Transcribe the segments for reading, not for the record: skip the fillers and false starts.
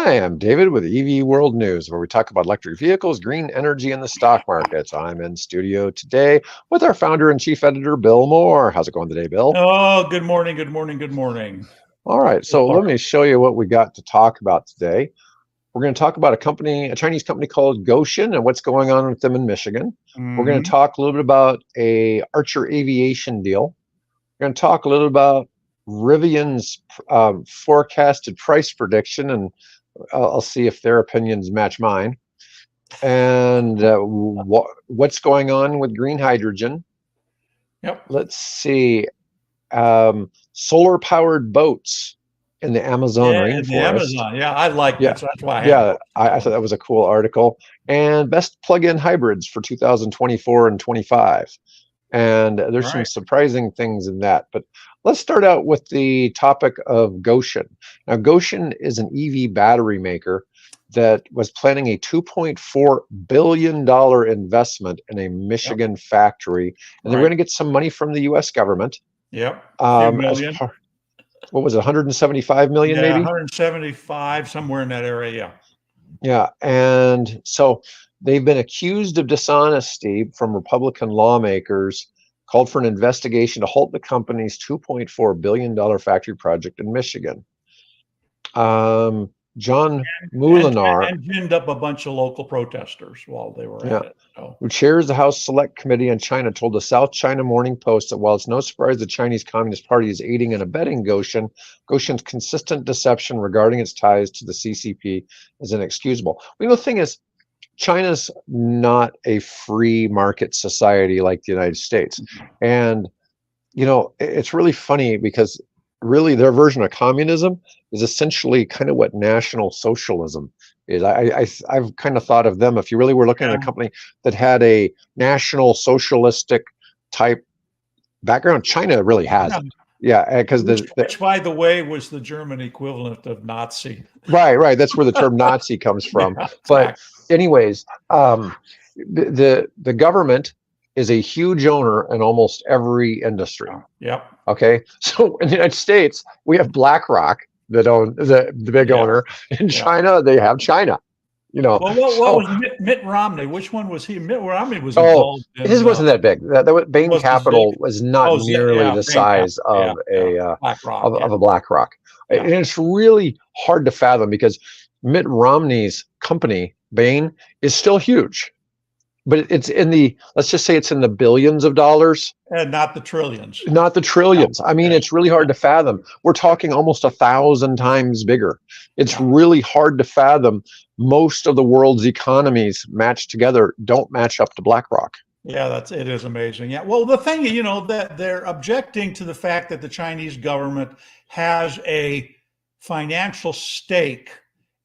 Hi, I'm David with EV World News, where we talk about electric vehicles, green energy, and the stock markets. I'm in studio today with our founder and chief editor, Bill Moore. How's it going today, Bill? Oh, good morning, good morning, good morning. All right, so let me show you what we got to talk about today. We're going to talk about a Chinese company called Goan and what's going on with them in Michigan. We're going to talk a little bit about a Archer Aviation deal. We're going to talk a little about Rivian's forecasted price prediction, and I'll see if their opinions match mine. And what's going on with green hydrogen. Yep. Let's see. Solar-powered boats in the Amazon rainforest. In the Amazon. Yeah, I like that. So that's why I thought that was a cool article. And best plug-in hybrids for 2024 and 25. And there's some surprising things in that. But let's start out with the topic of Goan. Now, Goan is an EV battery maker that was planning a $2.4 billion investment in a Michigan factory. And they're going to get some money from the U.S. government. Yep. What was it, 175 million maybe? 175, somewhere in that area, Yeah, and so they've been accused of dishonesty from Republican lawmakers, called for an investigation to halt the company's $2.4 billion factory project in Michigan. John Moulinar, and ginned up a bunch of local protesters while they were at it. So. Who chairs the House Select Committee on China, told the South China Morning Post that while it's no surprise the Chinese Communist Party is aiding and abetting Goan's consistent deception regarding its ties to the CCP is inexcusable. Well, the thing is, China's not a free market society like the United States. And, it's really funny because really their version of communism is essentially kind of what National Socialism is. I've kind of thought of them, if you really were looking at a company that had a National Socialistic type background, China really has it. Yeah, because which, by the way, was the German equivalent of Nazi. Right. That's where the term Nazi comes from. But anyways, the government is a huge owner in almost every industry. Yep. Okay. So in the United States, we have BlackRock that own the big owner. In China, they have China. Well, what was Mitt Romney? Which one was he? Mitt Romney was involved. His wasn't that big. Bain Capital was not nearly the size of a BlackRock. And it's really hard to fathom because Mitt Romney's company, Bain, is still huge. But it's let's just say it's in the billions of dollars. And not the trillions. Not the trillions. I mean, it's really hard to fathom. We're talking almost 1,000 times bigger. It's really hard to fathom. Most of the world's economies matched together don't match up to BlackRock. Yeah, it is amazing. Yeah. Well, the thing, that they're objecting to the fact that the Chinese government has a financial stake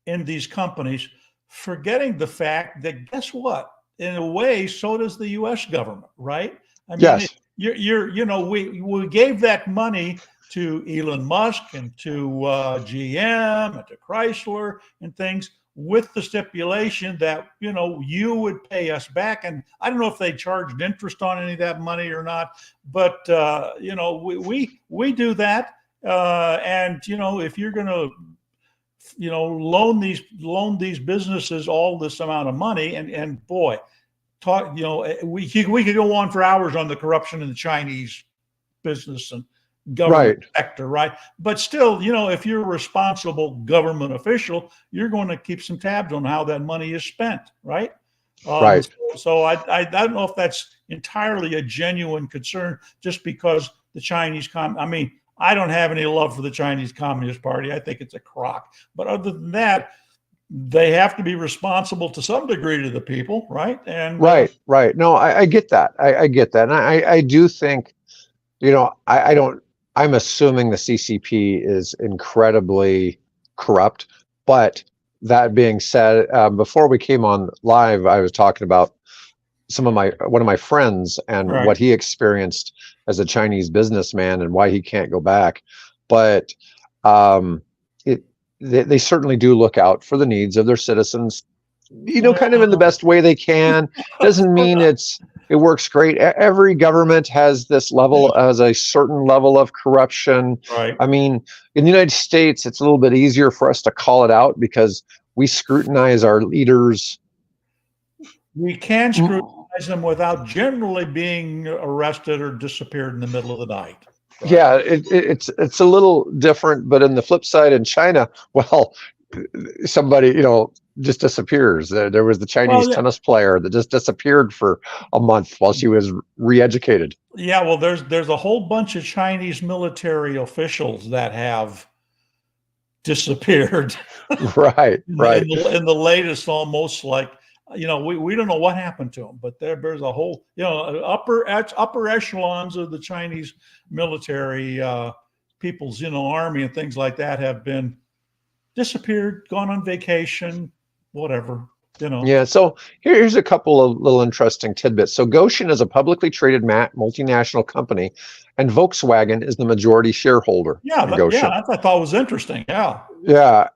in these companies, forgetting the fact that, guess what? In a way, so does the U.S. government, right? I mean, yes. We gave that money to Elon Musk and to GM and to Chrysler and things with the stipulation that, you would pay us back. And I don't know if they charged interest on any of that money or not, but, we do that. And, if you're going to, loan these businesses all this amount of money, and boy, we could go on for hours on the corruption in the Chinese business and government sector, right? But still, if you're a responsible government official, you're going to keep some tabs on how that money is spent, right? So I don't know if that's entirely a genuine concern, just because the Chinese I don't have any love for the Chinese Communist Party. I think it's a crock. But other than that, they have to be responsible to some degree to the people, right? And right. No, I get that. I get that. And I do think, I'm assuming the CCP is incredibly corrupt. But that being said, before we came on live, I was talking about one of my friends and what he experienced as a Chinese businessman and why he can't go back. But they certainly do look out for the needs of their citizens, kind of in the best way they can. Doesn't mean it's It works great. Every government has this level, has a certain level of corruption. Right. I mean, in the United States, it's a little bit easier for us to call it out because we scrutinize our leaders. We can scrutinize them without generally being arrested or disappeared in the middle of the night. Right? Yeah, it's a little different, but in the flip side, in China, well, somebody just disappears. There was the Chinese tennis player that just disappeared for a month while she was re-educated. Yeah, well, there's a whole bunch of Chinese military officials that have disappeared. Right. In the latest, almost like, we don't know what happened to them, but there's a whole, upper echelons of the Chinese military people's, army and things like that have been disappeared, gone on vacation, whatever. Yeah, so here's a couple of little interesting tidbits. So Goan is a publicly traded multinational company, and Volkswagen is the majority shareholder. Yeah, that I thought was interesting. Yeah. Yeah,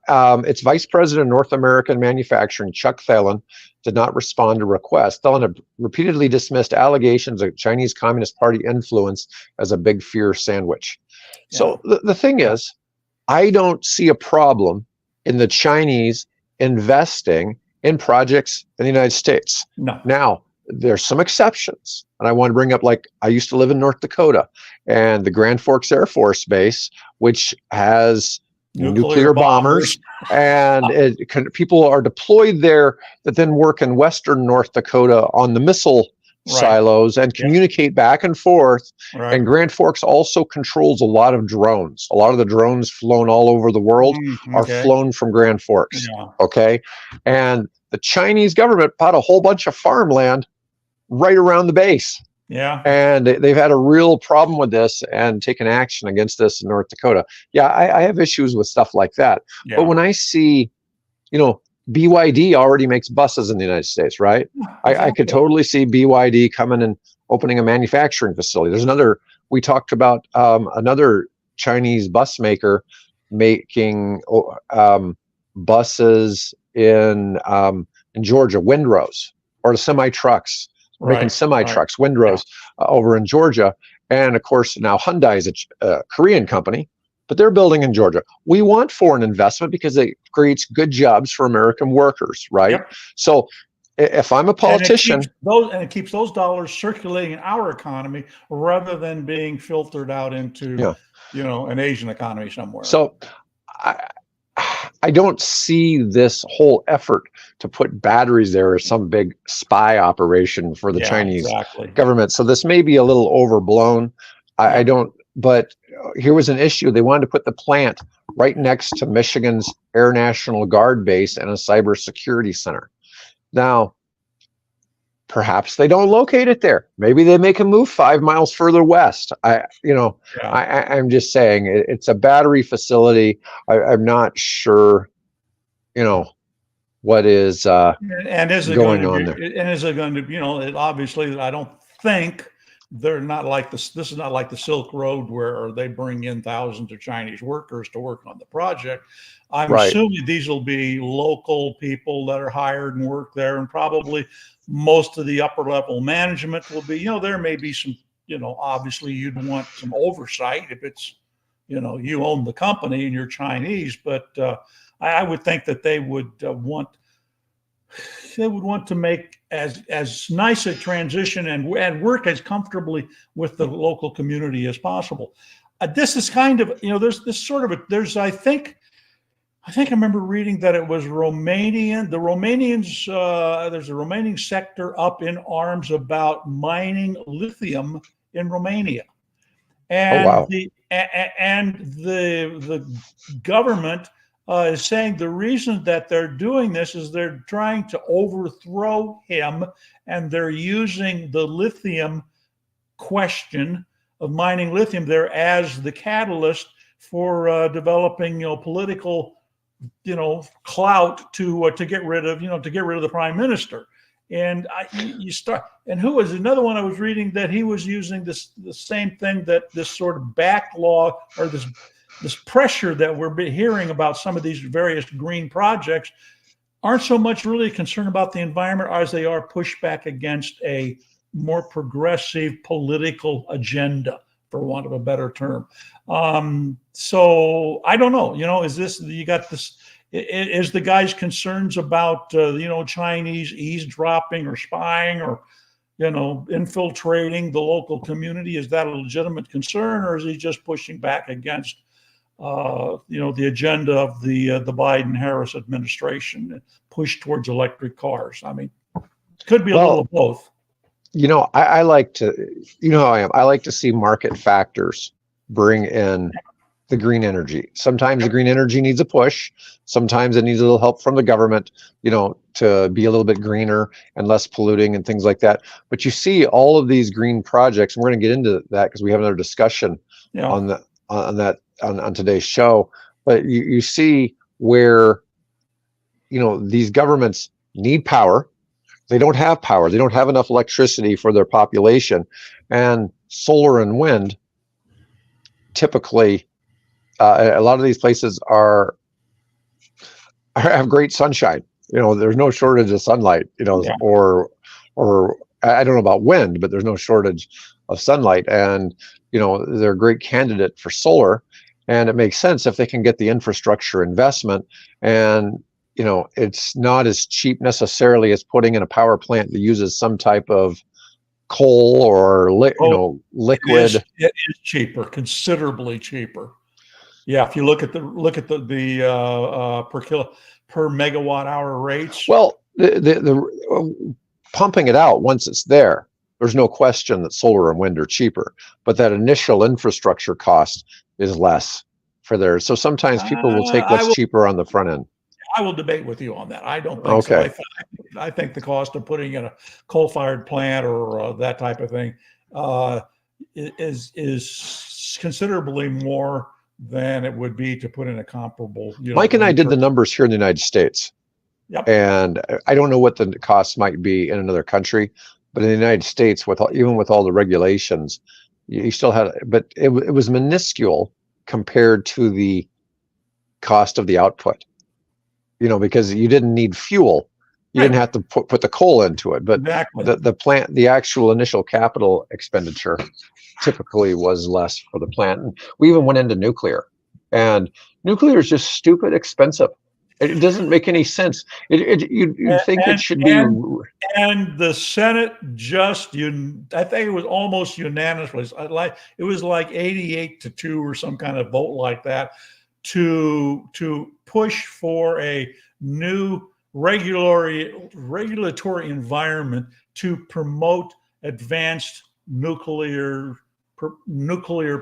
its vice president of North American manufacturing, Chuck Thelen, did not respond to requests. Thelen had repeatedly dismissed allegations of Chinese Communist Party influence as a big fear sandwich. Yeah. So the thing is, I don't see a problem in the Chinese investing in projects in the United States. No. Now, there's some exceptions. And I want to bring up, like, I used to live in North Dakota, and the Grand Forks Air Force Base, which has nuclear bombers, and people are deployed there that then work in Western North Dakota on the missile silos and communicate back and forth. Right. And Grand Forks also controls a lot of drones. A lot of the drones flown all over the world are flown from Grand Forks. Yeah. Okay. And the Chinese government bought a whole bunch of farmland right around the base. Yeah. And they've had a real problem with this and taken action against this in North Dakota. Yeah, I have issues with stuff like that. Yeah. But when I see, BYD already makes buses in the United States, right? I could totally see BYD coming and opening a manufacturing facility. There's we talked about another Chinese bus maker making buses in Georgia, windrows, or the semi-trucks. Making semi-trucks, windrows over in Georgia. And of course, now Hyundai is a Korean company, but they're building in Georgia. We want foreign investment because it creates good jobs for American workers, right? Yep. So if I'm a politician... And it keeps those dollars circulating in our economy rather than being filtered out into, an Asian economy somewhere. So I don't see this whole effort to put batteries there as some big spy operation for the Chinese government. So this may be a little overblown. I don't, but here was an issue. They wanted to put the plant right next to Michigan's Air National Guard base and a cybersecurity center. Now, perhaps they don't locate it there. Maybe they make a move 5 miles further west. I'm just saying it's a battery facility. I'm not sure, what is going on there. And is it going to, obviously, I don't think they're not like this. This is not like the Silk Road where they bring in thousands of Chinese workers to work on the project. I'm assuming these will be local people that are hired and work there, and probably most of the upper level management will be, there may be some, obviously you'd want some oversight if it's, you own the company and you're Chinese, but I would think that they would want to make as nice a transition and work as comfortably with the local community as possible. This is kind of, there's this sort of I think I remember reading that it was Romanian. The Romanians, there's a Romanian sector up in arms about mining lithium in Romania, and the government is saying the reason that they're doing this is they're trying to overthrow him, and they're using the lithium question of mining lithium there as the catalyst for developing, political, clout to get rid of the prime minister. And who was another one I was reading that he was using the same thing, that this sort of backlog or this pressure that we're hearing about some of these various green projects aren't so much really concerned about the environment as they are pushback against a more progressive political agenda, for want of a better term. So I don't know, is this, you got this, is the guy's concerns about, Chinese eavesdropping or spying or, infiltrating the local community, is that a legitimate concern, or is he just pushing back against, the agenda of the Biden-Harris administration, push towards electric cars? I mean, could be a little of both. I like to, how I am. I like to see market factors bring in the green energy. Sometimes the green energy needs a push. Sometimes it needs a little help from the government, to be a little bit greener and less polluting and things like that. But you see all of these green projects, and we're going to get into that because we have another discussion on today's show. But you see where, these governments need power. They don't have power. They don't have enough electricity for their population, and solar and wind typically, a lot of these places have great sunshine. There's no shortage of sunlight. Or I don't know about wind, but there's no shortage of sunlight, and they're a great candidate for solar. And it makes sense if they can get the infrastructure investment, and it's not as cheap necessarily as putting in a power plant that uses some type of coal or liquid. It is cheaper, considerably cheaper. Yeah, if you look at the per megawatt hour rates. Well, the pumping it out once it's there, there's no question that solar and wind are cheaper, but that initial infrastructure cost is less for theirs. So sometimes people will take what's cheaper on the front end. I will debate with you on that. I don't think so. I think the cost of putting in a coal-fired plant or that type of thing is considerably more than it would be to put in a comparable. Mike and I did the numbers here in the United States. Yep. And I don't know what the cost might be in another country, but in the United States, even with all the regulations, you still had, but it was minuscule compared to the cost of the output. Because you didn't need fuel, you didn't have to put the coal into it, but exactly. the actual initial capital expenditure typically was less for the plant. And we even went into nuclear, and nuclear is just stupid expensive. It doesn't make any sense. You'd think it should be. And the Senate I think it was almost unanimous. It was like 88-2 or some kind of vote like that to push for a new regulatory environment to promote advanced nuclear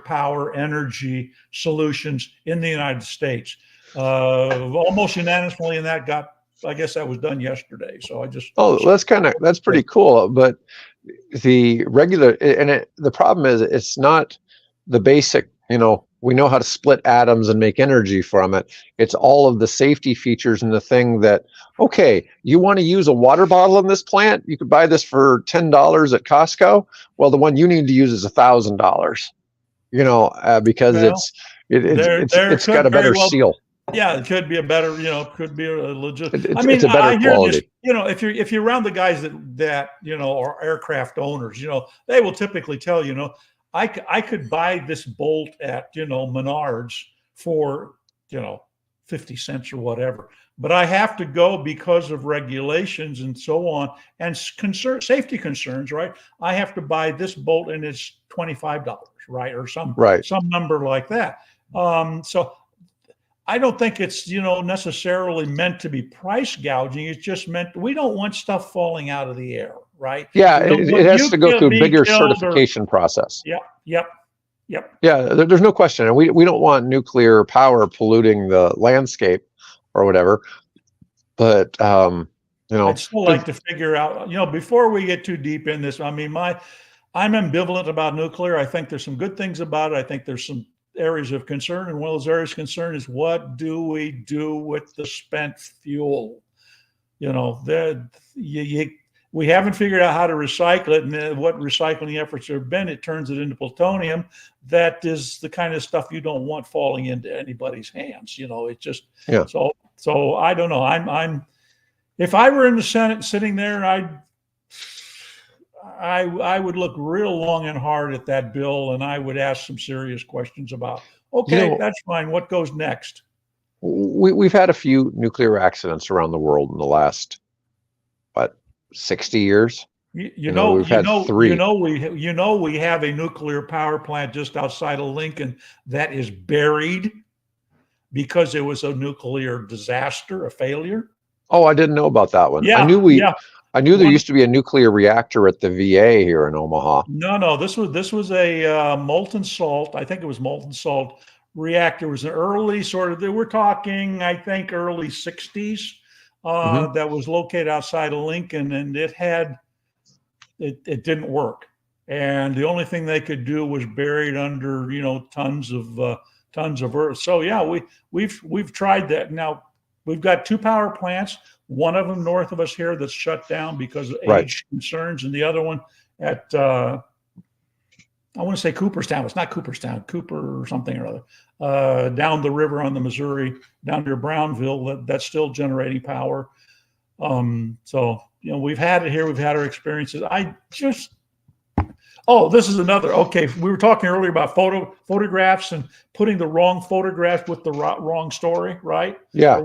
power energy solutions in the United States. Almost unanimously, and I guess that was done yesterday. So that's pretty cool. But the problem is it's not the basic, we know how to split atoms and make energy from it. It's all of the safety features and the thing that, okay, you want to use a water bottle in this plant? You could buy this for $10 at Costco. Well, the one you need to use is $1,000, because it's got a better seal. Yeah, it could be a better, could be a legit. It's a better quality. If you're around the guys that are aircraft owners, they will typically tell I could buy this bolt at Menards for 50 cents or whatever, but I have to go because of regulations and so on and safety concerns, right? I have to buy this bolt and it's $25, right, or some number like that. So I don't think it's necessarily meant to be price gouging. It's just meant we don't want stuff falling out of the air, right? Yeah, it has to go through a bigger certification process. Yep. Yeah, there's no question. And we don't want nuclear power polluting the landscape or whatever. But I'd still like to figure out, before we get too deep in this. I mean, I'm ambivalent about nuclear. I think there's some good things about it. I think there's some areas of concern, and one of those areas of concern is what do we do with the spent fuel? We haven't figured out how to recycle it, and what recycling efforts there have been, it turns it into plutonium. That is the kind of stuff you don't want falling into anybody's hands. It's just So I don't know. I'm if I were in the Senate sitting there, I would look real long and hard at that bill, and I would ask some serious questions about. You Okay, know, that's fine. What goes next? we've had a few nuclear accidents around the world in the last, what, 60 years? We've had three. We have a nuclear power plant just outside of Lincoln that is buried because it was a nuclear disaster, a failure. Oh, I didn't know about that one. Yeah, yeah. I knew there One, used to be a nuclear reactor at the VA here in Omaha. no. This was a molten salt. I think it was molten salt reactor. It was an early sort of. We're talking, I think, early '60s. Hmm. That was located outside of Lincoln, and it didn't work. And the only thing they could do was bury it under tons of earth. So yeah, we've tried that. Now we've got two power plants. One of them north of us here that's shut down because of Right. age concerns, and the other one at I want to say Cooperstown. It's not Cooperstown, Cooper or something or other. Down the river on the Missouri, down near Brownville, that's still generating power. So we've had it here. We've had our experiences. This is another. Okay, we were talking earlier about photographs and putting the wrong photograph with the wrong story, right? Yeah.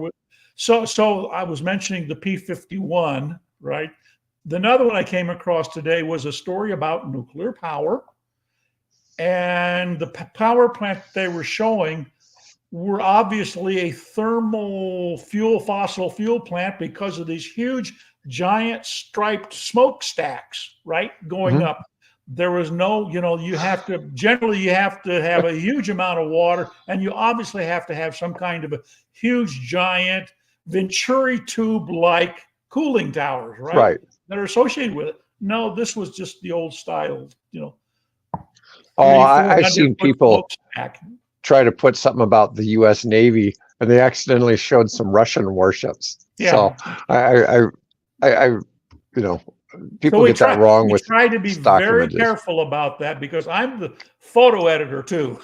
So I was mentioning the P-51, right? Another one I came across today was a story about nuclear power, and the power plant they were showing were obviously a fossil fuel plant because of these huge, giant striped smokestacks, right, going up. There was no, you have to have a huge amount of water, and you obviously have to have some kind of a huge, giant Venturi tube-like cooling towers, right? Right. That are associated with it. No, this was just the old style, Oh, I've seen people try to put something about the U.S. Navy, and they accidentally showed some Russian warships. Yeah. So people get that wrong with try to be stock very images. careful about that because I'm the photo editor too.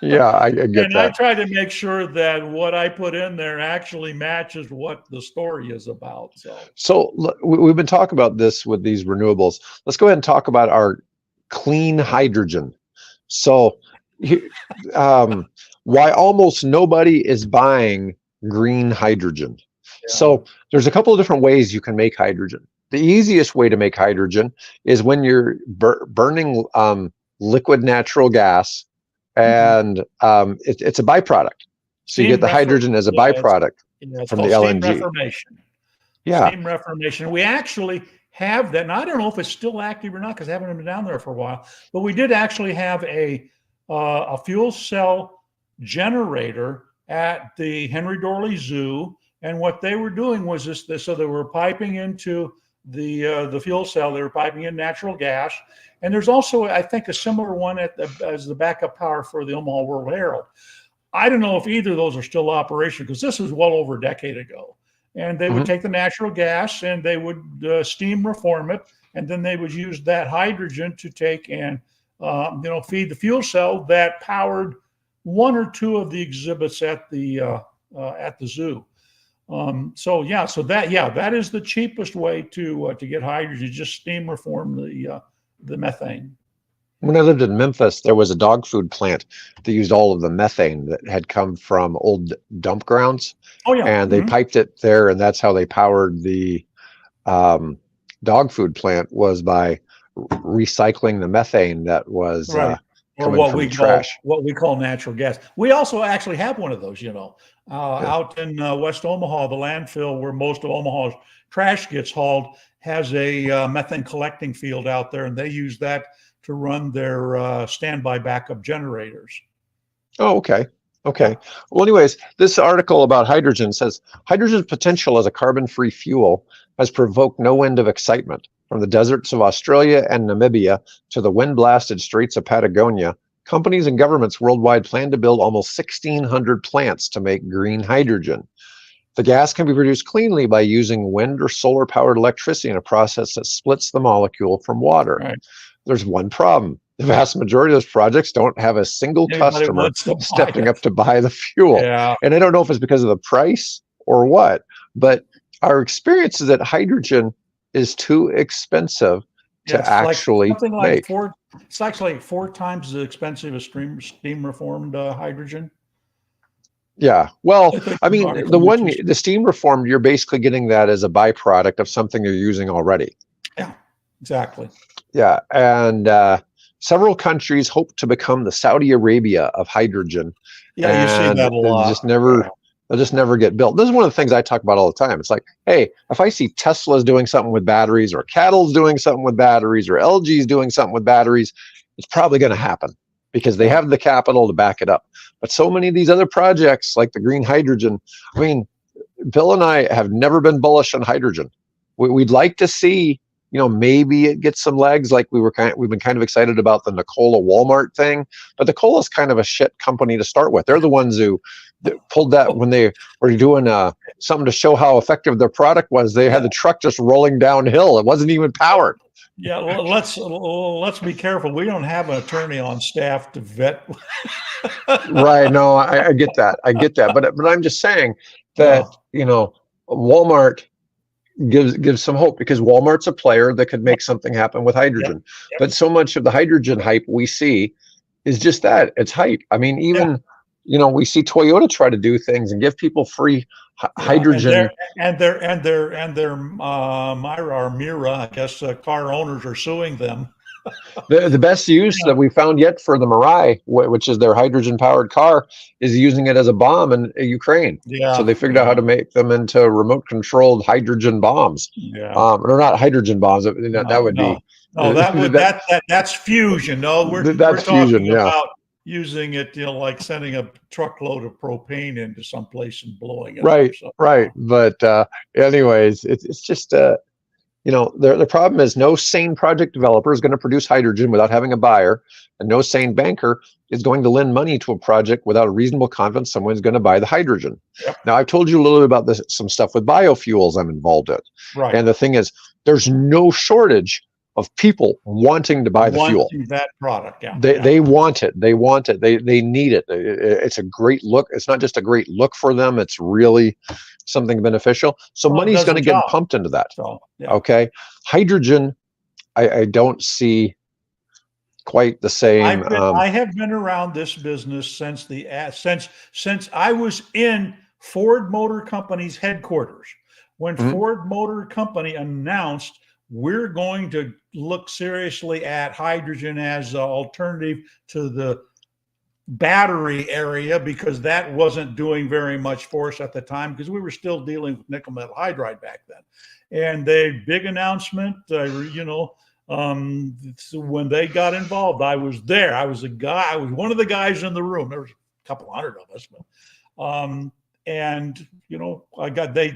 Yeah, I get and that. I try to make sure that what I put in there actually matches what the story is about. So we've been talking about this with these renewables. Let's go ahead and talk about our clean hydrogen. So why almost nobody is buying green hydrogen. Yeah. So there's a couple of different ways you can make hydrogen. The easiest way to make hydrogen is when you're burning liquid natural gas, and it's a byproduct. So you get the hydrogen as a byproduct from the LNG. Steam reformation. Yeah. Steam reformation. We actually have that. And I don't know if it's still active or not because I haven't been down there for a while. But we did actually have a fuel cell generator at the Henry Dorley Zoo. And what they were doing was this. So they were piping into the fuel cell. They were piping in natural gas. And there's also, I think, a similar one as the backup power for the Omaha World Herald. I don't know if either of those are still operational because this was well over a decade ago. And they would take the natural gas and they would steam reform it, and then they would use that hydrogen to take and feed the fuel cell that powered one or two of the exhibits at the zoo. So that is the cheapest way to get hydrogen. Just steam reform the methane. When I lived in Memphis, there was a dog food plant that used all of the methane that had come from old dump grounds. Oh yeah, and they piped it there, and that's how they powered the dog food plant, was by recycling the methane that was coming from trash. What we call natural gas. We also actually have one of those, out in West Omaha, the landfill where most of Omaha's trash gets hauled has a methane collecting field out there, and they use that to run their standby backup generators. Oh, okay. Okay. Well, anyways, this article about hydrogen says hydrogen's potential as a carbon-free fuel has provoked no end of excitement. From the deserts of Australia and Namibia to the wind-blasted straits of Patagonia, companies and governments worldwide plan to build almost 1,600 plants to make green hydrogen. The gas can be produced cleanly by using wind or solar-powered electricity in a process that splits the molecule from water. Right. There's one problem. The vast majority of those projects don't have a single customer stepping up to buy the fuel. Yeah. And I don't know if it's because of the price or what, but our experience is that hydrogen is too expensive Yeah, to it's like actually something like make. four. It's actually 4 times as expensive as steam reformed hydrogen. Yeah. Well, I think I you mean, are from what you said. the steam reformed, you're basically getting that as a byproduct of something you're using already. Yeah, exactly. Yeah. And several countries hope to become the Saudi Arabia of hydrogen, Yeah, you see and that a lot. Yeah. they'll just never get built. This is one of the things I talk about all the time. It's like, hey, if I see Tesla's doing something with batteries, or Cattle's doing something with batteries, or LG's doing something with batteries, it's probably going to happen because they Yeah. have the capital to back it up. But so many of these other projects, like the green hydrogen, I mean, Bill and I have never been bullish on hydrogen. We'd like to see, maybe it gets some legs. Like we've been kind of excited about the Nikola Walmart thing, but Nikola's kind of a shit company to start with. They're the ones who pulled that when they were doing something to show how effective their product was. They had the truck just rolling downhill. It wasn't even powered. Yeah, let's be careful. We don't have an attorney on staff to vet. Right. No, I get that. I get that. But I'm just saying that, Yeah. Walmart gives some hope because Walmart's a player that could make something happen with hydrogen. Yep. But so much of the hydrogen hype we see is just that it's hype. I mean, even we see Toyota try to do things and give people free hydrogen. And their Myra or Mira, I guess, car owners are suing them. The best use that we found yet for the Mirai, which is their hydrogen powered car, is using it as a bomb in Ukraine. Yeah. So they figured out how to make them into remote controlled hydrogen bombs. Yeah. Or not hydrogen bombs. That would be. No, that's fusion. No, we're that's talking fusion. Yeah. about using it, like sending a truckload of propane into someplace and blowing it Right. up. Right. But anyways, it's just the problem is no sane project developer is going to produce hydrogen without having a buyer, and no sane banker is going to lend money to a project without a reasonable confidence someone's going to buy the hydrogen. Yep. Now, I've told you a little bit about some stuff with biofuels I'm involved in. Right. And the thing is, there's no shortage of people wanting to buy the fuel. That product. Yeah. They want it. They want it. They need it. It's a great look. It's not just a great look for them. It's really something beneficial. So money's going to get pumped into that. So, okay. Hydrogen, I don't see quite the same. I have been around this business since I was in Ford Motor Company's headquarters. When Ford Motor Company announced we're going to look seriously at hydrogen as an alternative to the battery area, because that wasn't doing very much for us at the time, because we were still dealing with nickel metal hydride back then. And the big announcement, so when they got involved, I was there. I was one of the guys in the room. There was a couple hundred of us, but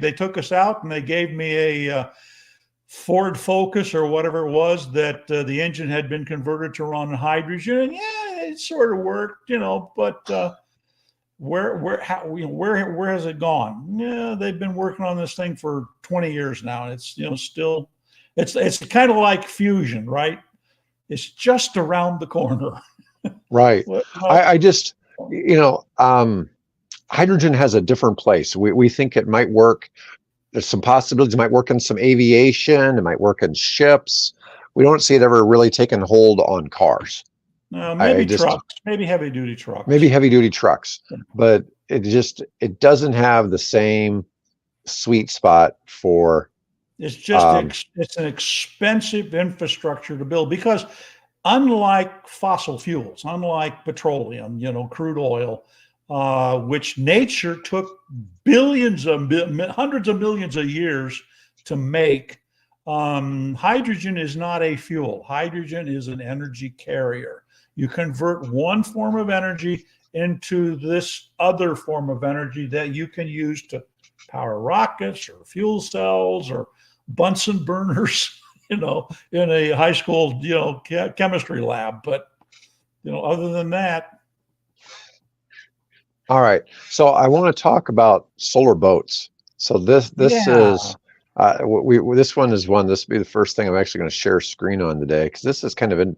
they took us out and they gave me a Ford Focus or whatever it was that the engine had been converted to run hydrogen. And it sort of worked, but where has it gone? Yeah, they've been working on this thing for 20 years now, and it's still it's kind of like fusion, right? It's just around the corner. Right. I just hydrogen has a different place. We think it might work. There's some possibilities. It might work in some aviation. It might work in ships. We don't see it ever really taking hold on cars. Maybe trucks, maybe heavy duty trucks. Maybe heavy duty trucks, but it doesn't have the same sweet spot for. It's just it's an expensive infrastructure to build, because unlike fossil fuels, unlike petroleum, crude oil, which nature took hundreds of millions of years to make, hydrogen is not a fuel. Hydrogen is an energy carrier. You convert one form of energy into this other form of energy that you can use to power rockets or fuel cells or Bunsen burners, in a high school, chemistry lab. But, other than that. All right. So I want to talk about solar boats. So this is, this one is one, this will be the first thing I'm actually going to share screen on today, because this is kind of an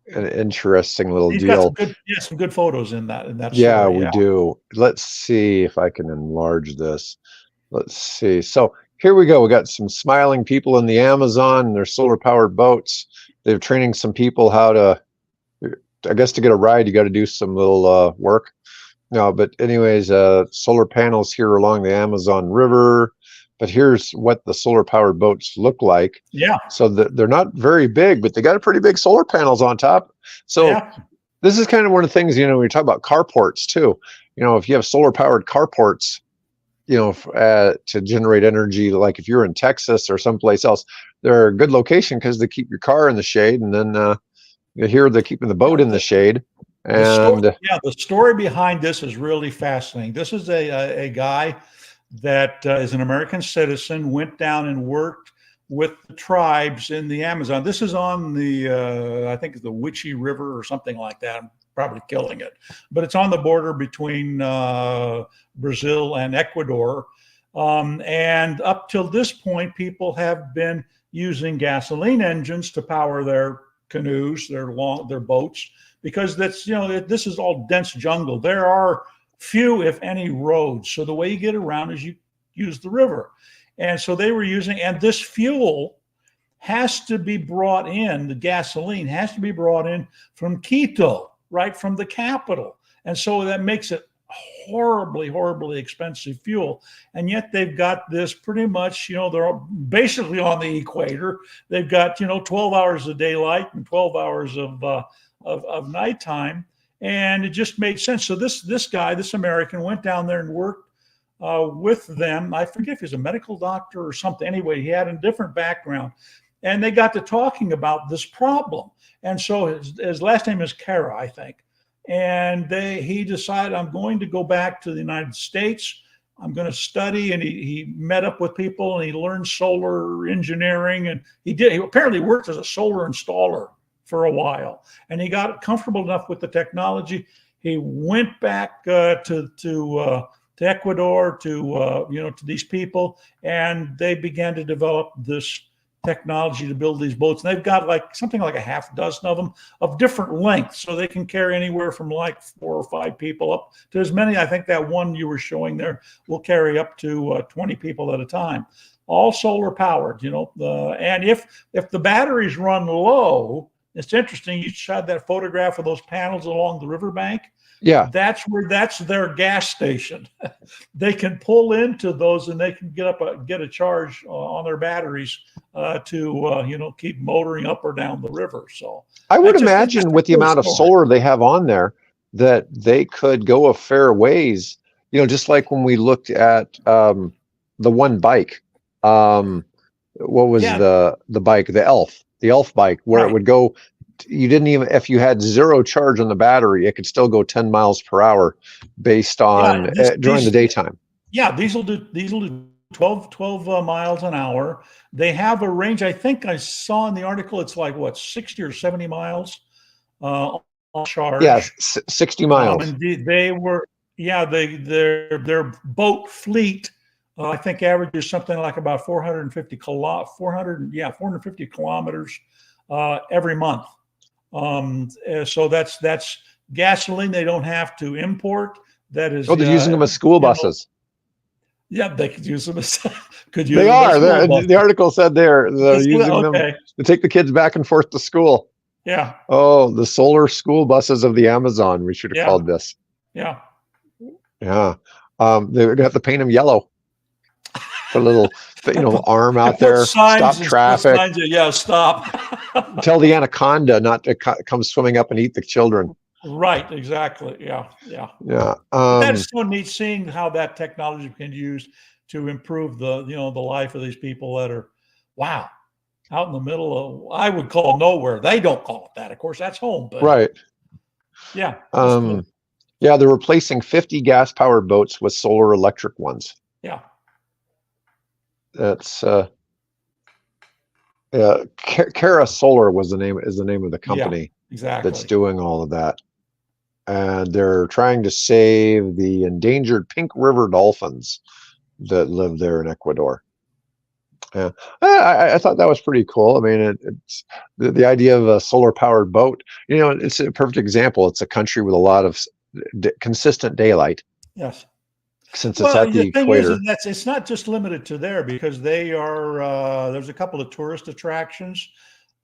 interesting little deal. Got some good photos in that. Yeah, we do. Let's see if I can enlarge this. Let's see. So here we go. We got some smiling people in the Amazon and their solar powered boats. They're training some people how to, I guess to get a ride, you got to do some little work. No, but anyways, solar panels here along the Amazon River. But here's what the solar powered boats look like. Yeah. So they're not very big, but they got a pretty big solar panels on top. So Yeah. this is kind of one of the things, when you talk about carports too, if you have solar powered carports, to generate energy, like if you're in Texas or someplace else, they're a good location because they keep your car in the shade, and then here they're keeping the boat in the shade. And the story behind this is really fascinating. This is a guy that is an American citizen, went down and worked with the tribes in the Amazon. This is on the, I think the Wichita River or something like that. I'm probably killing it, but it's on the border between Brazil and Ecuador. And up till this point, people have been using gasoline engines to power their canoes, their boats, because that's, this is all dense jungle. There are few, if any, roads. So the way you get around is you use the river. And so they were using, and this fuel has to be brought in, the gasoline has to be brought in from Quito, right from the capital. And so that makes it horribly, horribly expensive fuel. And yet they've got this pretty much, they're basically on the equator. They've got, 12 hours of daylight and 12 hours of nighttime. And it just made sense. So this guy, this American, went down there and worked with them. I forget if he's a medical doctor or something. Anyway, he had a different background. And they got to talking about this problem. And so his last name is Kara, I think. And he decided, I'm going to go back to the United States. I'm going to study. And he met up with people and he learned solar engineering. And he apparently worked as a solar installer for a while. And he got comfortable enough with the technology. He went back to Ecuador, to these people, and they began to develop this technology to build these boats. And they've got something like a half dozen of them of different lengths. So they can carry anywhere from 4 or 5 people up to as many. I think that one you were showing there will carry up to 20 people at a time, all solar powered, and if the batteries run low, it's interesting. You shot that photograph of those panels along the riverbank. Yeah, that's their gas station. They can pull into those and they can get a charge on their batteries to keep motoring up or down the river. So I would imagine with the amount of solar they have on there that they could go a fair ways. Just like when we looked at the one bike. What was the bike? The Elf bike, where it would go. You didn't even, if you had zero charge on the battery, it could still go 10 miles per hour based on during the daytime. Yeah, these will do 12 miles an hour. They have a range, I think I saw in the article, it's 60 or 70 miles on charge. Yeah, 60 miles. And their boat fleet, I think averages something like about 450 kilometers every month. So that's gasoline they don't have to import. That is. Oh, they're using them as school buses. They could use them as. They are. The article said they're using them to take the kids back and forth to school. Yeah. Oh, the solar school buses of the Amazon. We should have called this. Yeah. Yeah. They're gonna have to paint them yellow. Put a little, arm out there. Stop traffic. Stop. Tell the anaconda not to come swimming up and eat the children. Right. Exactly. Yeah. That's so neat seeing how that technology can be used to improve the life of these people that are, out in the middle of, I would call nowhere. They don't call it that. Of course, that's home. But right. Yeah. They're replacing 50 gas-powered boats with solar electric ones. Yeah. That's Kara Solar is the name of the company that's doing all of that. And they're trying to save the endangered pink river dolphins that live there in Ecuador. Yeah, I thought that was pretty cool. I mean, it's the idea of a solar powered boat. It's a perfect example. It's a country with a lot of consistent daylight. Yes. since it's Well, at the the thing is equator. that's it's not just limited to there because they are there's a couple of tourist attractions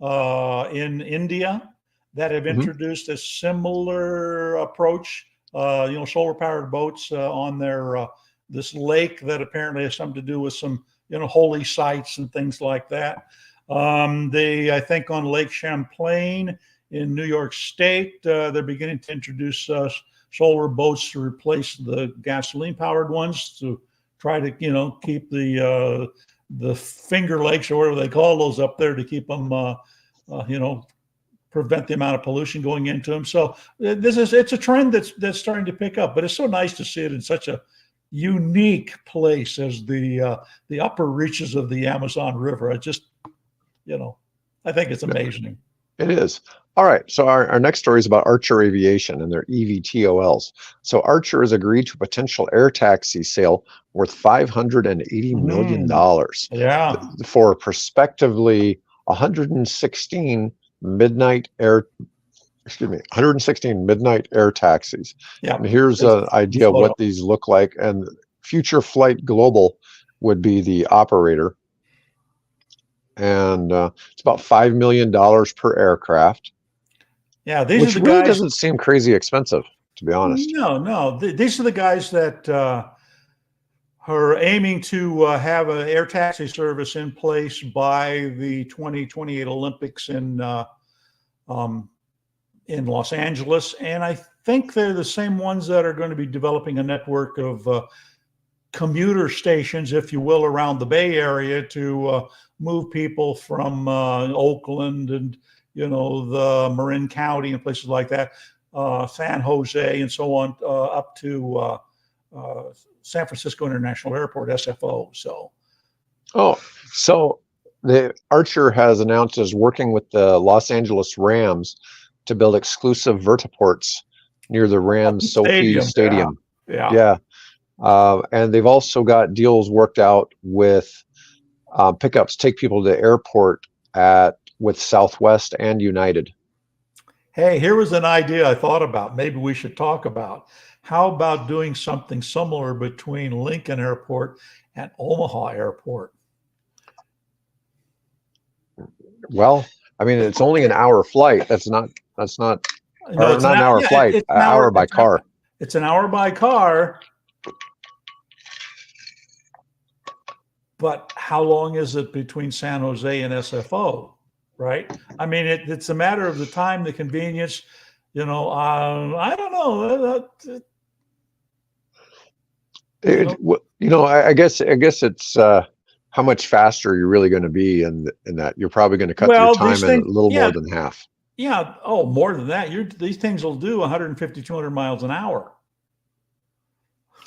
in India that have Mhm. introduced a similar approach. Solar powered boats on their this lake that apparently has something to do with some holy sites and things like that. I think on Lake Champlain in New York State, they're beginning to introduce solar boats to replace the gasoline powered ones to try to keep the Finger Lakes or whatever they call those up there to keep them prevent the amount of pollution going into them. So it's a trend that's starting to pick up, but it's so nice to see it in such a unique place as the upper reaches of the Amazon River. I just I think it's amazing. It is. All right. So our next story is about Archer Aviation and their EVTOLs. So Archer has agreed to a potential air taxi sale worth $580 million Yeah. for prospectively 116 midnight air 116 midnight air taxis. Yeah. And here's an idea of what these look like. And Future Flight Global would be the operator. And it's about $5 million per aircraft. Yeah, these which are the really guys. Doesn't seem crazy expensive, to be honest. No. These are the guys that are aiming to have an air taxi service in place by the 2028 Olympics in Los Angeles, and I think they're the same ones that are going to be developing a network of commuter stations, if you will, around the Bay Area to move people from Oakland and the Marin County and places like that, San Jose and so on, up to San Francisco International Airport, SFO. So the Archer has announced is working with the Los Angeles Rams to build exclusive vertiports near the Rams Sophie Stadium. Yeah. And they've also got deals worked out with pickups, take people to the airport with Southwest and United. Hey, here was an idea I thought about. Maybe we should talk about. How about doing something similar between Lincoln Airport and Omaha Airport? Well, I mean, it's only an hour flight. That's not not an hour flight. It's an hour by car. It's an hour by car. But how long is it between San Jose and SFO, right? I mean, it's a matter of the time, the convenience. I don't know. I guess it's how much faster you're really going to be in that. You're probably going to cut your time in a little more than half. Yeah. Oh, more than that. These things will do 150, 200 miles an hour.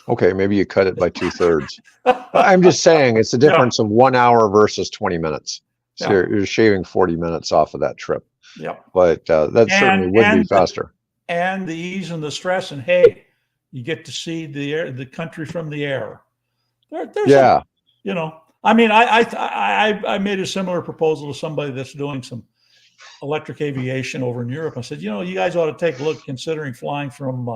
Okay, maybe you cut it by 2/3. I'm just saying it's the difference of 1 hour versus 20 minutes. So you're shaving 40 minutes off of that trip. Yeah. But that certainly would be faster. And the ease and the stress, and hey, you get to see the country from the air. I mean, I made a similar proposal to somebody that's doing some electric aviation over in Europe. I said, you guys ought to take a look, considering flying from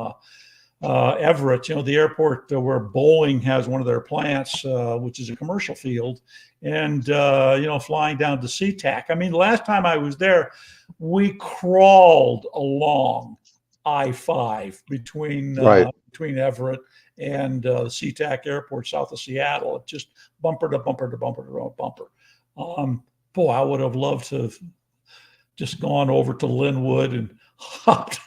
Everett, the airport where Boeing has one of their plants, which is a commercial field, and flying down to SeaTac. I mean, the last time I was there, we crawled along I-5 between Everett and SeaTac Airport south of Seattle, just bumper to bumper to bumper to bumper. Boy, I would have loved to have just gone over to Linwood and hopped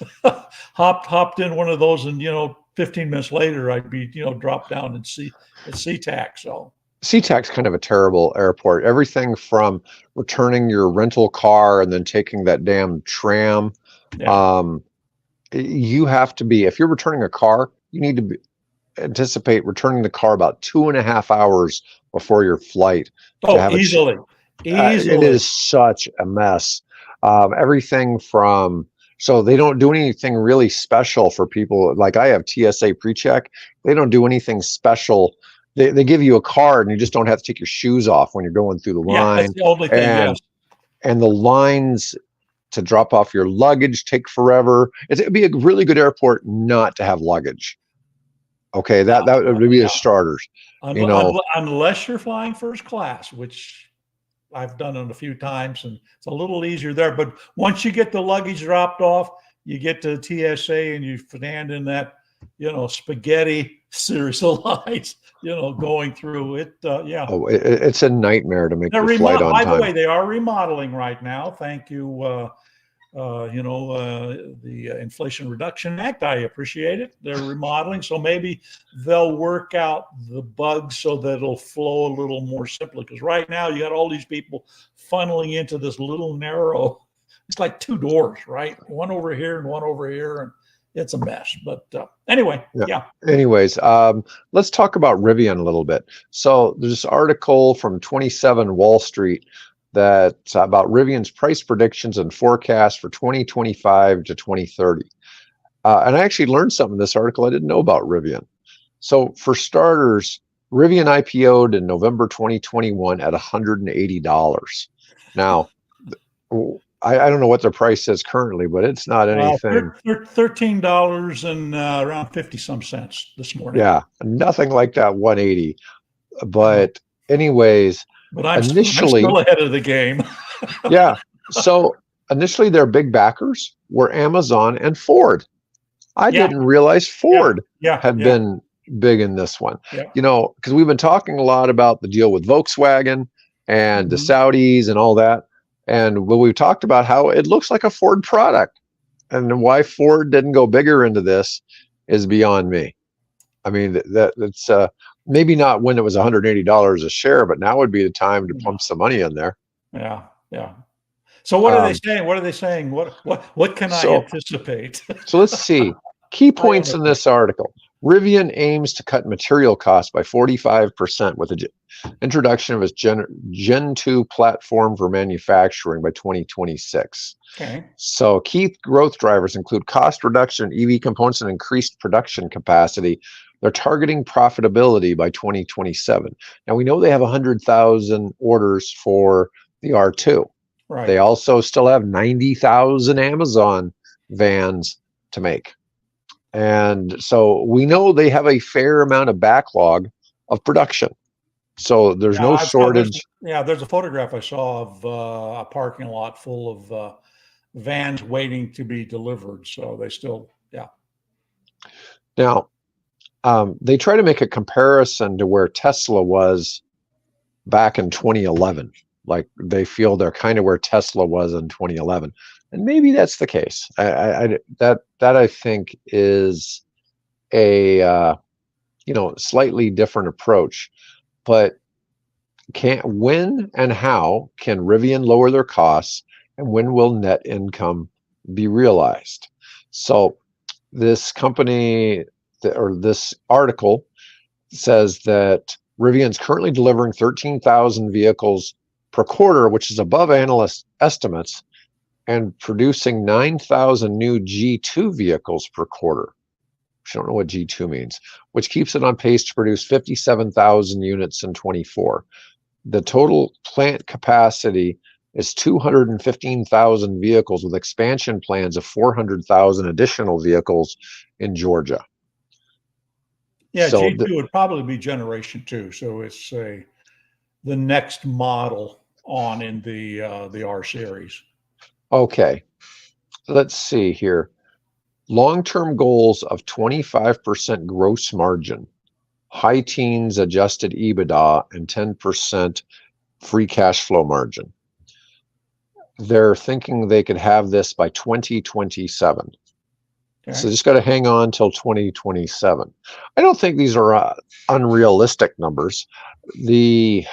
in one of those, and 15 minutes later I'd be dropped down at SeaTac. So SeaTac's kind of a terrible airport. Everything from returning your rental car and then taking that damn tram. You have to be, if you're returning a car, you need to anticipate returning the car about 2.5 hours before your flight. Easily. It is such a mess. Everything from, so they don't do anything really special for people. Like I have TSA pre-check. They don't do anything special. They give you a card and you just don't have to take your shoes off when you're going through the line. That's the only thing, and the lines to drop off your luggage take forever. It'd be a really good airport not to have luggage. Okay, that would be a starters. You know, Unless you're flying first class, which I've done it a few times, and it's a little easier there. But once you get the luggage dropped off, you get to TSA and you stand in that, spaghetti series of lights, going through it. Yeah. oh, it's a nightmare to make They're the flight on by the time. way, they are remodeling right now. Thank you. The Inflation Reduction Act. I appreciate it. They're remodeling, so maybe they'll work out the bugs so that it'll flow a little more simply. Because right now you got all these people funneling into this little narrow. It's like two doors, right? One over here and one over here, and it's a mess. But anyway, yeah. Anyways, let's talk about Rivian a little bit. So there's this article from 27 Wall Street that's about Rivian's price predictions and forecasts for 2025 to 2030. And I actually learned something in this article I didn't know about Rivian. So for starters, Rivian IPO'd in November 2021 at $180. Now, I don't know what their price is currently, but it's not anything. $13 and around 50 some cents this morning. Yeah, nothing like that 180. But anyways, but I'm still ahead of the game. Yeah. So initially their big backers were Amazon and Ford. I didn't realize Ford had been big in this one. Yeah. Because we've been talking a lot about the deal with Volkswagen and the Saudis and all that. And we've talked about how it looks like a Ford product. And why Ford didn't go bigger into this is beyond me. I mean, that's maybe not when it was $180 a share, but now would be the time to pump some money in there. Yeah, yeah. So what are they saying? What are they saying? What can I anticipate? So let's see. Key points in this article. Rivian aims to cut material costs by 45% with the introduction of its Gen 2 platform for manufacturing by 2026. Okay. So key growth drivers include cost reduction in EV components and increased production capacity. They're targeting profitability by 2027. Now, we know they have 100,000 orders for the R2. Right. They also still have 90,000 Amazon vans to make. And so we know they have a fair amount of backlog of production. So there's no shortage. There's a photograph I saw of a parking lot full of vans waiting to be delivered. So they still, Now, they try to make a comparison to where Tesla was back in 2011. Like they feel they're kind of where Tesla was in 2011, and maybe that's the case. That I think is a slightly different approach. But when and how can Rivian lower their costs, and when will net income be realized? So this company or this article says that Rivian's currently delivering 13,000 vehicles per quarter, which is above analyst estimates, and producing 9,000 new G2 vehicles per quarter. I don't know what G2 means, which keeps it on pace to produce 57,000 units in 24. The total plant capacity is 215,000 vehicles with expansion plans of 400,000 additional vehicles in Georgia. Yeah, so G2 would probably be generation 2. So it's the next model on in the R series. Okay, let's see here. Long-term goals of 25% gross margin, high teens adjusted EBITDA, and 10% free cash flow margin. They're thinking they could have this by 2027. Okay. So just got to hang on till 2027. I don't think these are unrealistic numbers. I've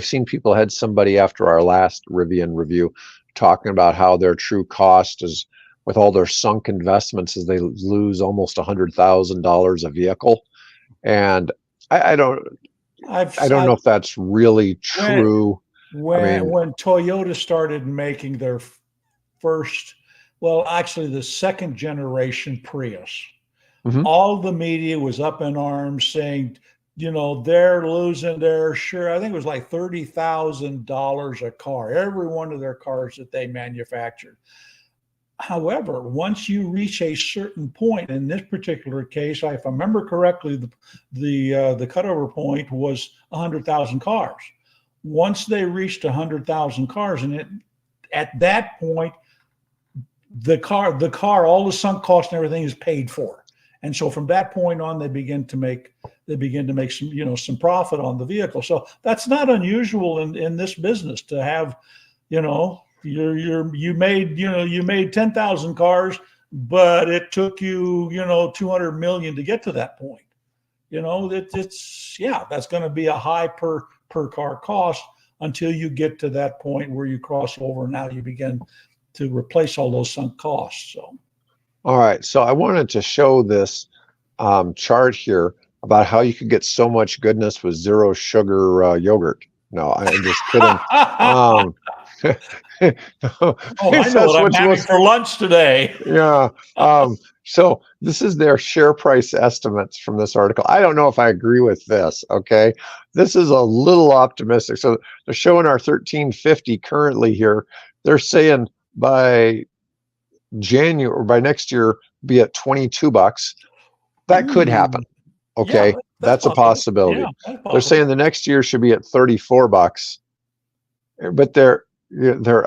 seen people had somebody after our last Rivian review talking about how their true cost is, with all their sunk investments, is they lose almost $100,000 a vehicle. And I don't know if that's really true. When Toyota started making their first, the second generation Prius, all the media was up in arms saying, they're losing their share. I think it was like $30,000 a car, every one of their cars that they manufactured. However, once you reach a certain point, in this particular case, if I remember correctly, the cutover point was 100,000 cars. Once they reached 100,000 cars, and at that point, the car, all the sunk costs and everything is paid for. And so from that point on, they begin to make some, some profit on the vehicle. So that's not unusual in this business to have, you made 10,000 cars, but it took you, 200 million to get to that point. That's going to be a high per car cost until you get to that point where you cross over. Now you begin to replace all those sunk costs. So. All right, so I wanted to show this chart here about how you could get so much goodness with zero sugar yogurt. No, I'm just kidding. I know what I'm having for lunch today. Yeah. So this is their share price estimates from this article. I don't know if I agree with this. Okay, this is a little optimistic. So they're showing our 1350 currently here. They're saying by January or by next year be at $22. That could happen. Okay, yeah, that's a possibility. Yeah, they're saying the next year should be at $34, but they're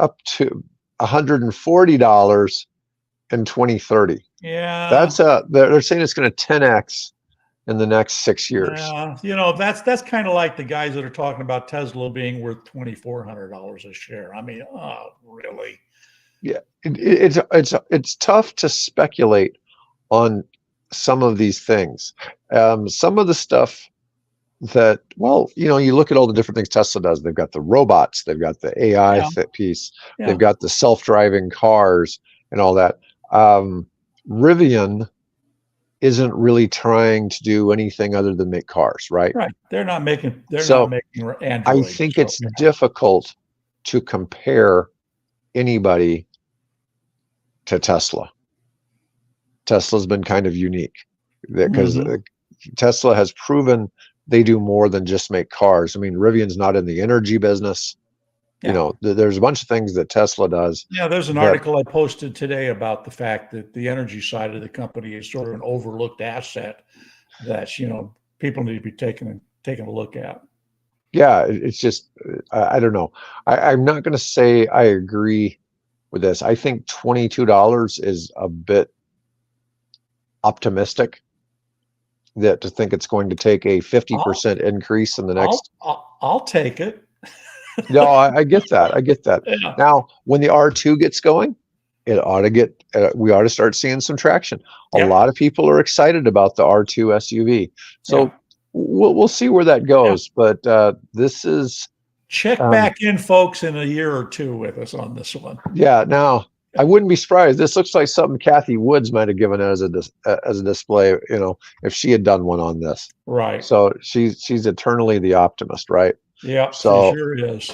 up to $140 in 2030. Yeah, they're saying it's going to 10x in the next 6 years. Yeah, that's kind of like the guys that are talking about Tesla being worth $2,400 a share. I mean, oh, really? Yeah, it's tough to speculate on some of these things. Some of the stuff that, you look at all the different things Tesla does. They've got the robots, they've got the AI piece, they've got the self-driving cars and all that. Rivian isn't really trying to do anything other than make cars, right? Right. They're not making Android. I think it's difficult to compare anybody to Tesla. Tesla's been kind of unique because Tesla has proven they do more than just make cars. I mean, Rivian's not in the energy business. Yeah. There's a bunch of things that Tesla does. Yeah, there's an article I posted today about the fact that the energy side of the company is sort of an overlooked asset that, people need to be taking a look at. Yeah, it's just, I don't know. I'm not going to say I agree with this. I think $22 is a bit optimistic to think it's going to take a 50% increase in the next. I'll take it. No, I get that. I get that. Yeah. Now, when the R2 gets going, we ought to start seeing some traction. A lot of people are excited about the R2 SUV. So we'll see where that goes. Yeah. But this is check back in, folks, in a year or two with us on this one. Yeah. Now, I wouldn't be surprised. This looks like something Kathy Woods might have given as a display. If she had done one on this. Right. So she's eternally the optimist, right? Yeah, so she sure is.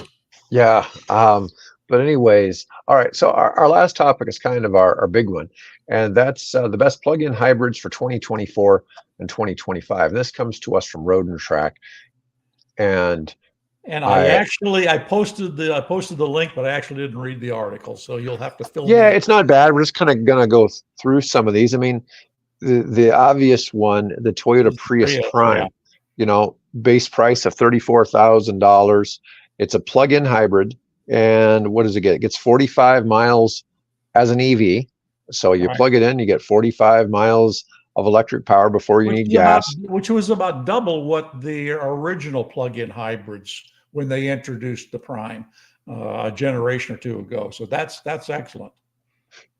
Yeah. But anyways, all right. So our last topic is kind of our big one, and that's the best plug-in hybrids for 2024 and 2025. This comes to us from Road and Track, and I posted the link, but I actually didn't read the article, so you'll have to fill. Yeah, it's not bad. We're just kind of gonna go through some of these. I mean, the obvious one, the Toyota Prius Prime. Yeah. Base price of $34,000. It's a plug-in hybrid, and what does it get? It gets 45 miles as an EV. So you plug it in, you get 45 miles of electric power before you need gas. Which was about double what the original plug-in hybrids when they introduced the Prime a generation or two ago. So that's excellent.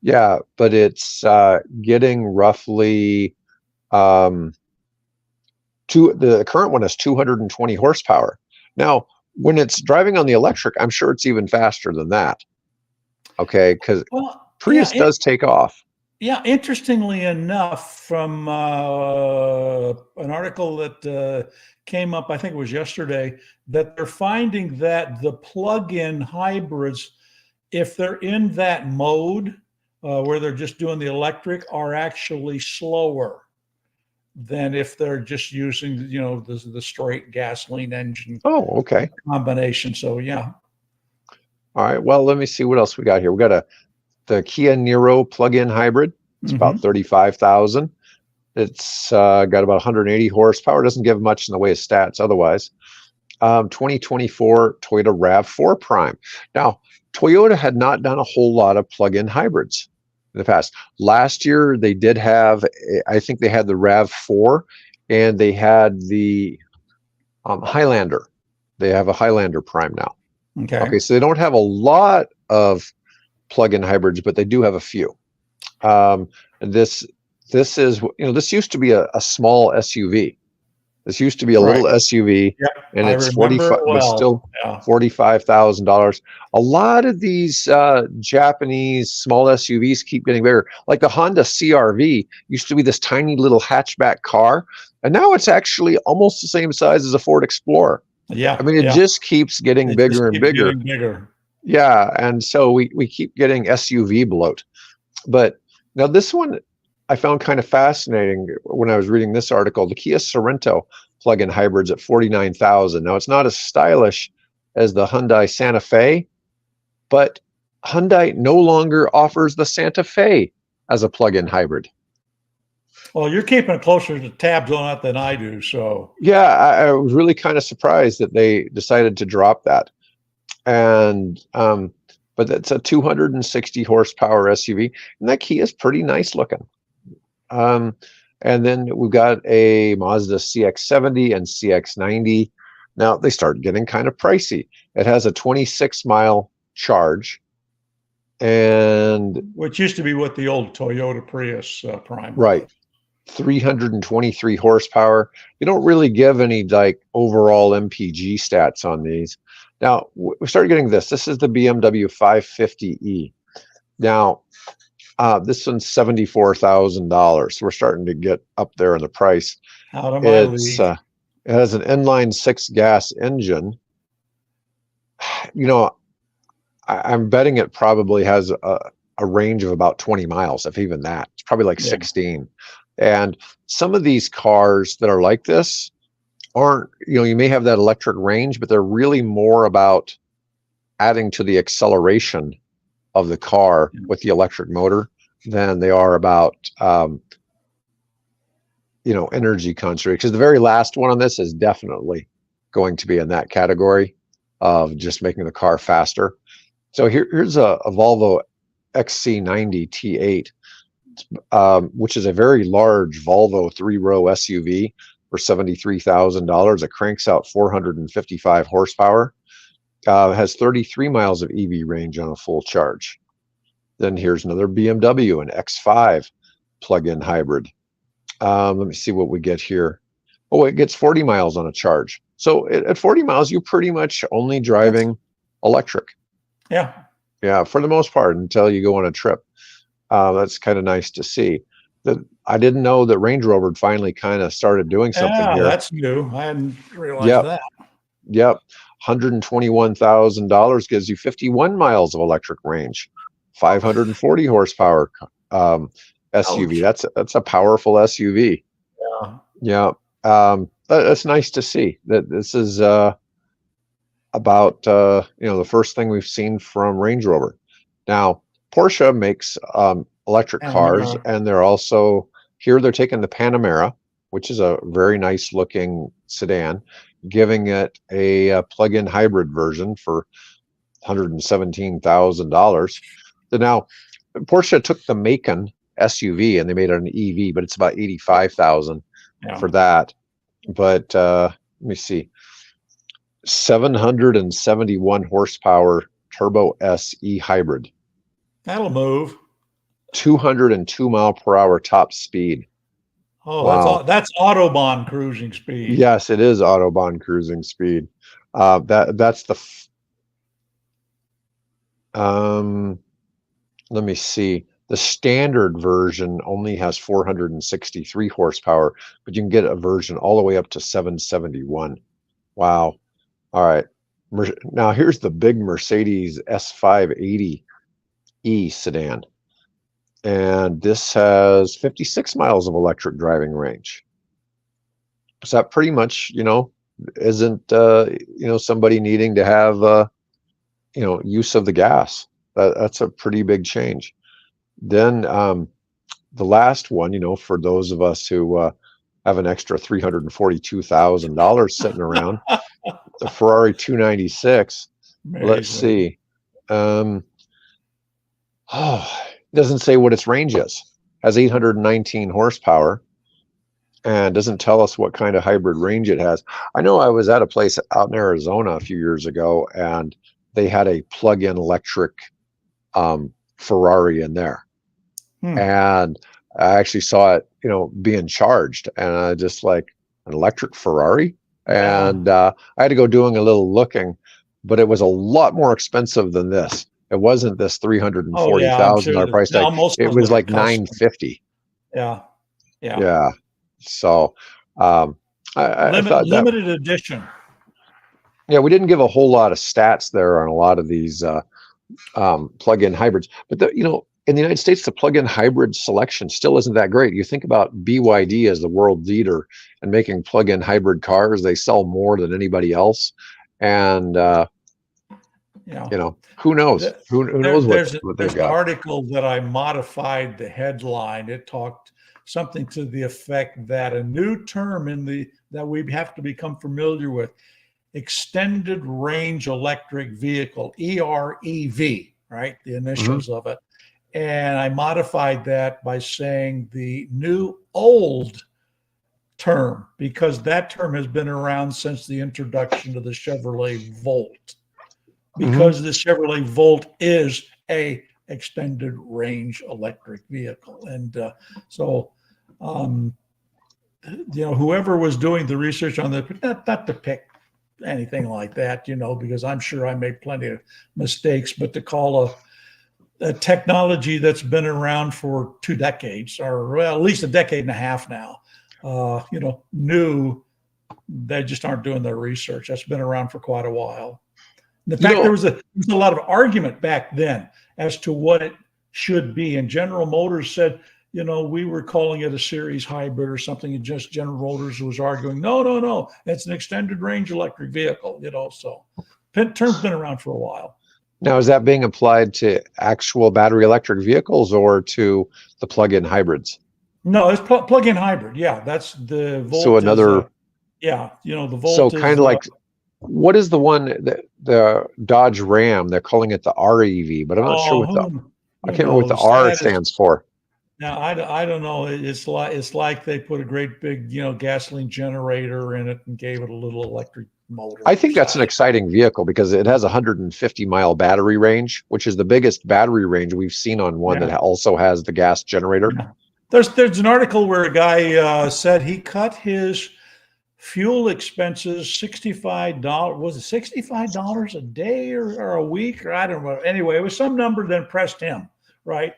Yeah, but it's getting roughly the current one has 220 horsepower. Now, when it's driving on the electric, I'm sure it's even faster than that. Okay, because Prius does take off. Yeah, interestingly enough, from an article that came up, I think it was yesterday, that they're finding that the plug-in hybrids, if they're in that mode where they're just doing the electric, are actually slower than if they're just using, the straight gasoline engine. Oh, okay. Combination. So yeah. All right. Well, let me see what else we got here. We got the Kia Niro plug-in hybrid. It's about 35,000. It's got about 180 horsepower. Doesn't give much in the way of stats otherwise. 2024 Toyota RAV4 Prime. Now, Toyota had not done a whole lot of plug-in hybrids in the past. Last year, they did have, I think they had the RAV4 and they had the Highlander. They have a Highlander Prime now. Okay, so they don't have a lot of plug-in hybrids, but they do have a few. This is, this used to be a small SUV. This used to be a little SUV, and it's 45, but still $45,000. A lot of these Japanese small SUVs keep getting bigger. Like the Honda CR-V used to be this tiny little hatchback car, and now it's actually almost the same size as a Ford Explorer. Yeah, I mean, it just keeps getting bigger and bigger. Yeah, and so we keep getting SUV bloat. But now this one I found kind of fascinating when I was reading this article. The Kia Sorento plug-in hybrids at 49,000. Now it's not as stylish as the Hyundai Santa Fe, but Hyundai no longer offers the Santa Fe as a plug-in hybrid. Well, you're keeping closer to tabs on it than I do, so yeah, I was really kind of surprised that they decided to drop that. And but it's a 260 horsepower SUV, and that Kia is pretty nice looking. And then we've got a Mazda CX-70 and CX-90. Now they start getting kind of pricey. It has a 26-mile charge, and which used to be what the old Toyota Prius Prime was. Right. 323 horsepower. They don't really give any like overall MPG stats on these. Now we started getting this. This is the BMW 550e. Now this one's $74,000. So we're starting to get up there in the price. Out of my league. It has an inline 6 gas engine. I'm betting it probably has a range of about 20 miles, if even that. It's probably like 16. And some of these cars that are like this aren't, you may have that electric range, but they're really more about adding to the acceleration of the car with the electric motor than they are about, energy conservation. Because the very last one on this is definitely going to be in that category of just making the car faster. So here's a Volvo XC90 T8. Which is a very large Volvo 3-row SUV for $73,000. It cranks out 455 horsepower. Has 33 miles of EV range on a full charge. Then here's another BMW, an X5 plug-in hybrid. Let me see what we get here. Oh, it gets 40 miles on a charge. So at 40 miles, you're pretty much only driving electric. Yeah. Yeah, for the most part, until you go on a trip. That's kind of nice to see. I didn't know that Range Rover finally kind of started doing something here. That's new. I hadn't realized that. Yep. $121,000 gives you 51 miles of electric range, 540 horsepower SUV. Ouch. That's a powerful SUV. Yeah. Yeah. That's nice to see that this is about the first thing we've seen from Range Rover. Now, Porsche makes electric cars, and they're also here. They're taking the Panamera, which is a very nice looking sedan, giving it a plug-in hybrid version for $117,000. So now Porsche took the Macan SUV and they made it an EV, but it's about $85,000 for that. But let me see, 771 horsepower Turbo S E hybrid. That'll move. 202 mile per hour top speed. Oh, wow. That's Autobahn cruising speed. Yes, it is Autobahn cruising speed. That's the. Let me see. The standard version only has 463 horsepower, but you can get a version all the way up to 771. Wow. All right. Now here's the big Mercedes S580E sedan. And this has 56 miles of electric driving range. So that pretty much, isn't, somebody needing to have, use of the gas. That's a pretty big change. Then the last one, for those of us who have an extra $342,000 sitting around, the Ferrari 296. Let's Amazing. see. It doesn't say what its range is. Has 819 horsepower and doesn't tell us what kind of hybrid range it has. I know I was at a place out in Arizona a few years ago, and they had a plug-in electric Ferrari in there. And I actually saw it, being charged, and I just like, an electric Ferrari. And I had to go doing a little looking, but it was a lot more expensive than this. It wasn't this $340,000 price tag. It was like $950. Yeah. So I thought limited edition. Yeah, we didn't give a whole lot of stats there on a lot of these plug-in hybrids, but in the United States, the plug-in hybrid selection still isn't that great. You think about BYD as the world leader in making plug-in hybrid cars; they sell more than anybody else, and who knows? Who knows what they've got? There's an article that I modified the headline. It talked something to the effect that a new term that we have to become familiar with: extended range electric vehicle, EREV, right? The initials of it. And I modified that by saying the new old term, because that term has been around since the introduction of the Chevrolet Volt, because the Chevrolet Volt is a extended range electric vehicle. And whoever was doing the research on that, not to pick anything like that, because I'm sure I made plenty of mistakes, but to call a technology that's been around for 2 decades, or at least a decade and a half now, new, they just aren't doing their research. That's been around for quite a while. In fact, there was a lot of argument back then as to what it should be. And General Motors said, we were calling it a series hybrid or something, and just General Motors was arguing, no, it's an extended range electric vehicle, so term's been around for a while. Now, is that being applied to actual battery electric vehicles or to the plug-in hybrids? No, it's plug-in hybrid. Yeah, that's the Volt. So another, the Volt. So kind of like, what is the one, the Dodge Ram? They're calling it the REV, but I'm not sure what I can't remember what the R stands for. Now, I don't know. It's like they put a great big, gasoline generator in it and gave it a little electric motor. I think that's an exciting vehicle because it has a 150-mile battery range, which is the biggest battery range we've seen on one that also has the gas generator. Yeah. There's an article where a guy said he cut his fuel expenses $65. Was it $65 a day or a week, or I don't know. Anyway, it was some number that impressed him. Right.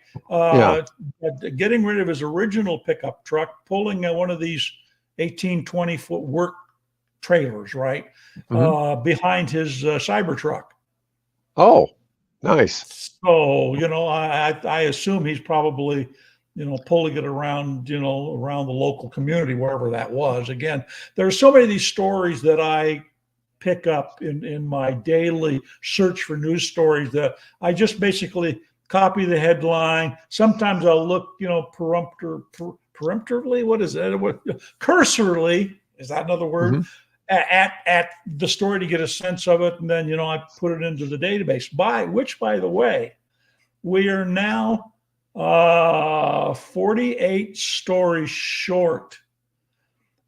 Getting rid of his original pickup truck, pulling one of these 18, 20-foot work trailers, right, behind his Cybertruck. Oh, nice. So, I assume he's probably, pulling it around, around the local community, wherever that was. Again, there are so many of these stories that I pick up in my daily search for news stories that I just basically copy the headline. Sometimes I'll look, peremptorily, what is it? Cursorily, is that another word? At the story to get a sense of it. And then, I put it into the database, by the way, we are now 48 stories short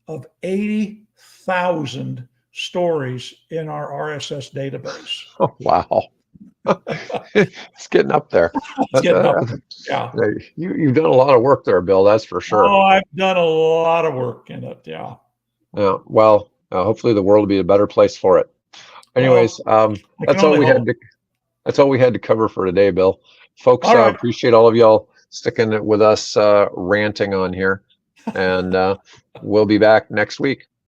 of 80,000 stories in our RSS database. Oh, wow. It's getting up there. Yeah. You've done a lot of work there, Bill. That's for sure. Oh, I've done a lot of work in it. Yeah. Yeah. Well, hopefully the world will be a better place for it. Anyways, that's all we had to. That's all we had to cover for today, Bill. Folks, I appreciate all of y'all sticking with us, ranting on here, and we'll be back next week.